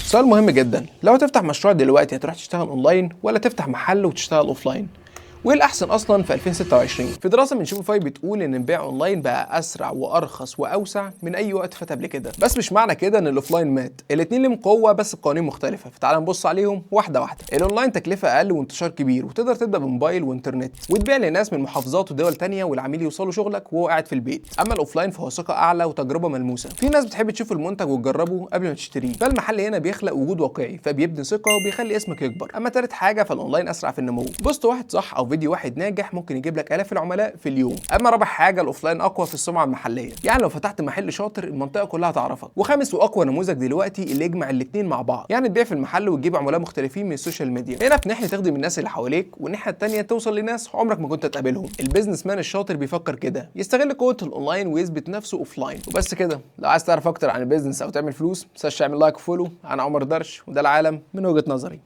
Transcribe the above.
سؤال مهم جدا، لو هتفتح مشروع دلوقتي هتروح تشتغل اونلاين ولا تفتح محل وتشتغل اوفلاين؟ وايه الاحسن اصلا في 2026؟ في دراسه من شوبيفاي بتقول ان البيع اونلاين بقى اسرع وارخص واوسع من اي وقت فات قبل كده، بس مش معنى كده ان الاوفلاين مات. الاتنين لهم قوه بس بقوانين مختلفه، فتعال نبص عليهم واحده واحده. الاونلاين تكلفه اقل وانتشار كبير، وتقدر تبدا بموبايل وانترنت وتبيع لناس من محافظات ودول تانية والعميل يوصلوا شغلك وهو قاعد في البيت. اما الاوفلاين فهو ثقه اعلى وتجربه ملموسه، في ناس بتحب تشوف المنتج وتجربه قبل ما تشتريه، فالمحل هنا بيخلق وجود واقعي فبيبني ثقه وبيخلي اسمك يكبر. اما تالت حاجه فالاونلاين اسرع في النمو، بوست واحد صح او فيديو واحد ناجح ممكن يجيب لك الاف العملاء في اليوم. اما رابع حاجه الاوفلاين اقوى في السمعه المحليه، يعني لو فتحت محل شاطر المنطقه كلها تعرفك. وخامس واقوى نموذج دلوقتي اللي يجمع الاثنين مع بعض، يعني تبيع في المحل وتجيب عملاء مختلفين من السوشيال ميديا. هنا في ناحيه تخدم الناس اللي حواليك، والناحيه الثانيه توصل لناس عمرك ما كنت تقابلهم. البيزنس مان الشاطر بيفكر كده، يستغل قوه الاونلاين ويثبت نفسه اوفلاين. وبس كده. لو عايز تعرف اكتر عن البيزنس او تعمل فلوس، ما تنساش تعمل لايك وفولو. انا عمر درش وده العالم من وجهه نظري.